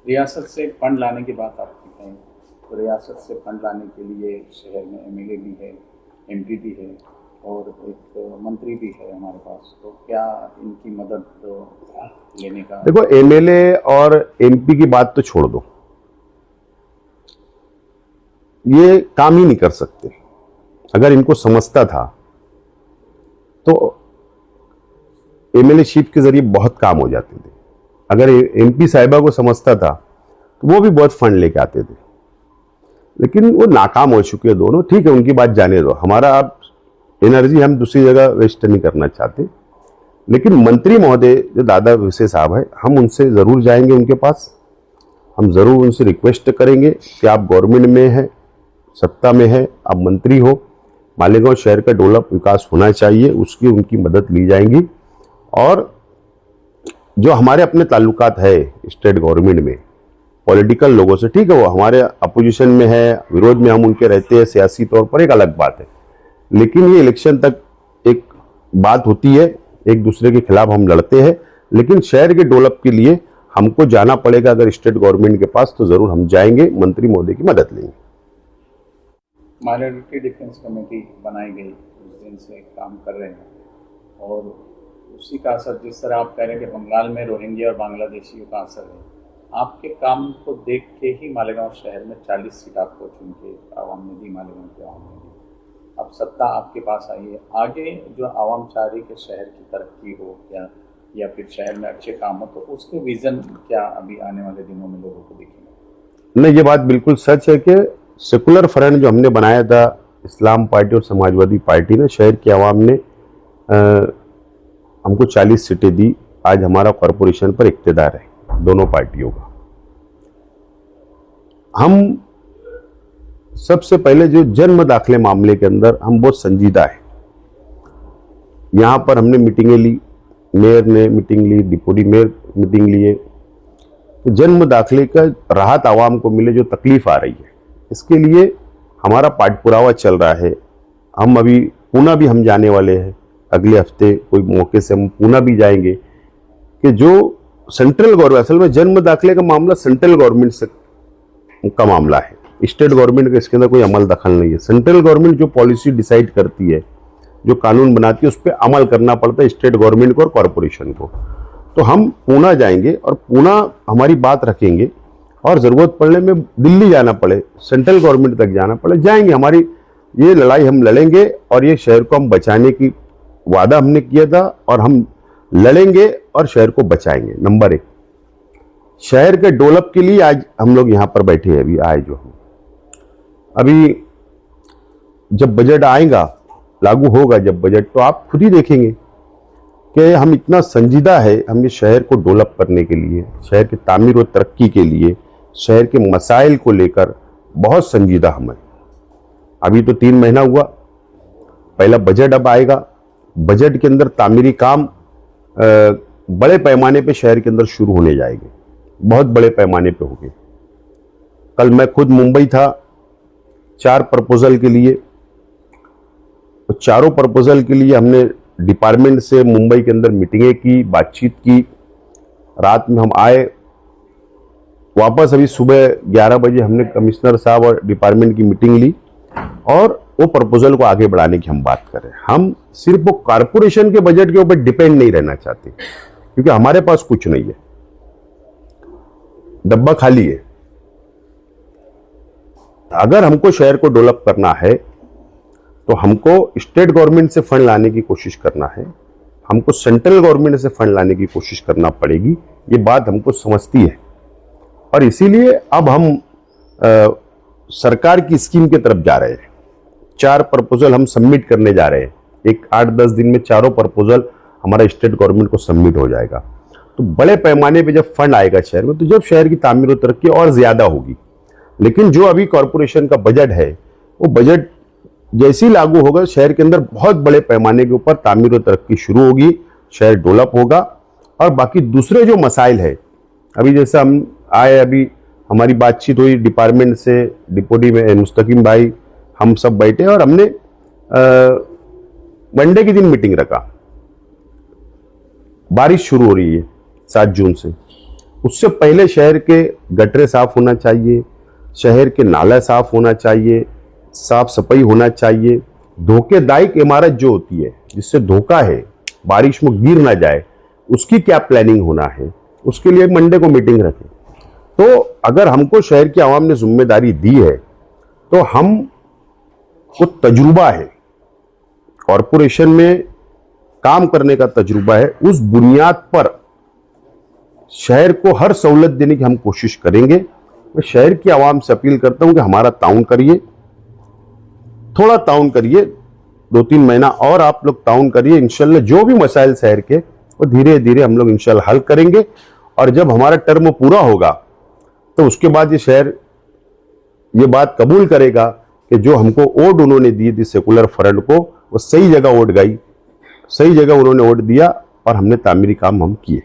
रियासत से फंड लाने की बात आपकी कहें तो रियासत से फंड लाने के लिए शहर में एमएलए भी है, एमपी भी है और एक मंत्री भी है हमारे पास, तो क्या इनकी मदद लेने का? देखो, एमएलए और एमपी की बात तो छोड़ दो, ये काम ही नहीं कर सकते। अगर इनको समझता था तो एमएलए शिप के जरिए बहुत काम हो जाते थे। अगर एमपी साहिबा को समझता था तो वो भी बहुत फंड लेके आते थे, लेकिन वो नाकाम हो चुके हैं दोनों। ठीक है, उनकी बात जाने दो, हमारा आप एनर्जी हम दूसरी जगह वेस्ट नहीं करना चाहते। लेकिन मंत्री महोदय जो दादा भुसे साहब है, हम उनसे जरूर जाएंगे, उनके पास हम जरूर उनसे रिक्वेस्ट करेंगे कि आप गवर्नमेंट में है, सत्ता में है, आप मंत्री हो, मालेगांव शहर का डेवलप विकास होना चाहिए, उसकी उनकी मदद ली जाएंगी। और जो हमारे अपने ताल्लुकात है स्टेट गवर्नमेंट में पॉलिटिकल लोगों से, ठीक है, वो हमारे अपोजिशन में है, विरोध में हम उनके रहते हैं सियासी तौर पर, एक अलग बात है। लेकिन ये इलेक्शन तक एक बात होती है, एक दूसरे के खिलाफ हम लड़ते हैं, लेकिन शहर के डेवलप के लिए हमको जाना पड़ेगा अगर स्टेट गवर्नमेंट के पास, तो जरूर हम जाएंगे, मंत्री महोदय की मदद लेंगे। माइनॉरिटी डिफेंस कमेटी बनाई गई, उस दिन से काम कर रहे हैं और उसी का असर, जिस तरह आप कह रहे हैं कि बंगाल में रोहिंग्या और बांग्लादेशियों का असर है, आपके काम को देख के ही मालेगांव शहर में 40 सीट आपको चुन के आवाम ने दी, मालेगांव की आवाम ने दी। अब सत्ता आपके पास आई है, आगे जो आवाम चाह रही कि शहर की तरक्की हो या फिर शहर में अच्छे काम हो, तो उसके विजन क्या अभी आने वाले दिनों में लोगों को दिखेंगे? नहीं, ये बात बिल्कुल सच है कि सेकुलर फ्रंट जो हमने बनाया था, इस्लाम पार्टी और समाजवादी पार्टी ने, शहर की आवाम ने हमको 40 सीटें दी। आज हमारा कॉरपोरेशन पर इक्तेदार है दोनों पार्टियों का। हम सबसे पहले जो जन्म दाखिले मामले के अंदर हम बहुत संजीदा है। यहां पर हमने मीटिंगें ली, मेयर ने मीटिंग ली, डिप्टी मेयर मीटिंग लिए, तो जन्म दाखिले का राहत आवाम को मिले, जो तकलीफ आ रही है, इसके लिए हमारा पाठपुरावा चल रहा है। हम अभी पूना भी हम जाने वाले हैं, अगले हफ्ते कोई मौके से हम पूना भी जाएंगे कि जो सेंट्रल गवर्नमेंट, असल में जन्म दाखिले का मामला सेंट्रल गवर्नमेंट से का मामला है, स्टेट गवर्नमेंट का इसके अंदर कोई अमल दखल नहीं है। सेंट्रल गवर्नमेंट जो पॉलिसी डिसाइड करती है, जो कानून बनाती है, उस पर अमल करना पड़ता है स्टेट गवर्नमेंट को और कॉरपोरेशन को। तो हम पूना जाएंगे और पूना हमारी बात रखेंगे, और जरूरत पड़ने में दिल्ली जाना पड़े, सेंट्रल गवर्नमेंट तक जाना पड़े, जाएंगे। हमारी ये लड़ाई हम लड़ेंगे और ये शहर को हम बचाने की वादा हमने किया था, और हम लड़ेंगे और शहर को बचाएंगे। नंबर 1, शहर के डेवलप के लिए आज हम लोग यहां पर बैठे हैं। अभी आए जो हम, अभी जब बजट आएगा, लागू होगा जब बजट, तो आप खुद ही देखेंगे कि हम इतना संजीदा है, हम इस शहर को डेवलप करने के लिए, शहर की तामीर और तरक्की के लिए, शहर के मसाइल को लेकर बहुत संजीदा हम हैं। अभी तो 3 महीना हुआ, पहला बजट अब आएगा। बजट के अंदर तामीरी काम बड़े पैमाने पे शहर के अंदर शुरू होने जाएंगे, बहुत बड़े पैमाने पे होंगे। कल मैं खुद मुंबई था 4 प्रपोजल के लिए, तो चारों प्रपोजल के लिए हमने डिपार्टमेंट से मुंबई के अंदर मीटिंगें की, बातचीत की। रात में हम आए वापस, अभी सुबह 11 बजे हमने कमिश्नर साहब और डिपार्टमेंट की मीटिंग ली और वो प्रपोजल को आगे बढ़ाने की हम बात करें। हम सिर्फ वो कारपोरेशन के बजट के ऊपर डिपेंड नहीं रहना चाहते, क्योंकि हमारे पास कुछ नहीं है, डब्बा खाली है। अगर हमको शहर को डेवलप करना है तो हमको स्टेट गवर्नमेंट से फंड लाने की कोशिश करना है, हमको सेंट्रल गवर्नमेंट से फंड लाने की कोशिश करना पड़ेगी। ये बात हमको समझती है, और इसीलिए अब हम सरकार की स्कीम की तरफ जा रहे हैं। 4 प्रपोजल हम सबमिट करने जा रहे हैं। एक 8-10 दिन में चारों प्रपोजल हमारा स्टेट गवर्नमेंट को सबमिट हो जाएगा। तो बड़े पैमाने पे जब फंड आएगा शहर में, तो जब शहर की तामीर और तरक्की और ज्यादा होगी। लेकिन जो अभी कॉरपोरेशन का बजट है, वो बजट जैसे ही लागू होगा, शहर के अंदर बहुत बड़े पैमाने के ऊपर तामीर और तरक्की शुरू होगी, शहर डेवलप होगा। और बाकी दूसरे जो मसाइल है, अभी जैसे हम आए, अभी हमारी बातचीत हुई डिपार्टमेंट से, डिप्टी में मुस्तकीम भाई, हम सब बैठे और हमने मंडे के दिन मीटिंग रखा। बारिश शुरू हो रही है 7 जून से, उससे पहले शहर के गटरे साफ होना चाहिए, शहर के नाला साफ होना चाहिए, साफ सफाई होना चाहिए। धोखेदायक इमारत जो होती है जिससे धोखा है, बारिश में गिर ना जाए, उसकी क्या प्लानिंग होना है, उसके लिए मंडे को मीटिंग रखें। तो अगर हमको शहर की आवाम ने जिम्मेदारी दी है तो हम को तजुर्बा है, कॉरपोरेशन में काम करने का तजुर्बा है, उस बुनियाद पर शहर को हर सहूलत देने की हम कोशिश करेंगे। मैं शहर की आवाम से अपील करता हूं कि हमारा ताउन करिए, थोड़ा ताउन करिए, 2-3 महीना और आप लोग ताउन करिए। इंशाल्लाह जो भी मसाइल शहर के वो धीरे धीरे हम लोग इंशाल्लाह हल करेंगे। और जब हमारा टर्म पूरा होगा तो उसके बाद ये शहर ये बात कबूल करेगा कि जो हमको वोट उन्होंने दी थी सेकुलर फ्रंट को, वो सही जगह वोट गई, सही जगह उन्होंने वोट दिया और हमने तामीरी काम हम किए।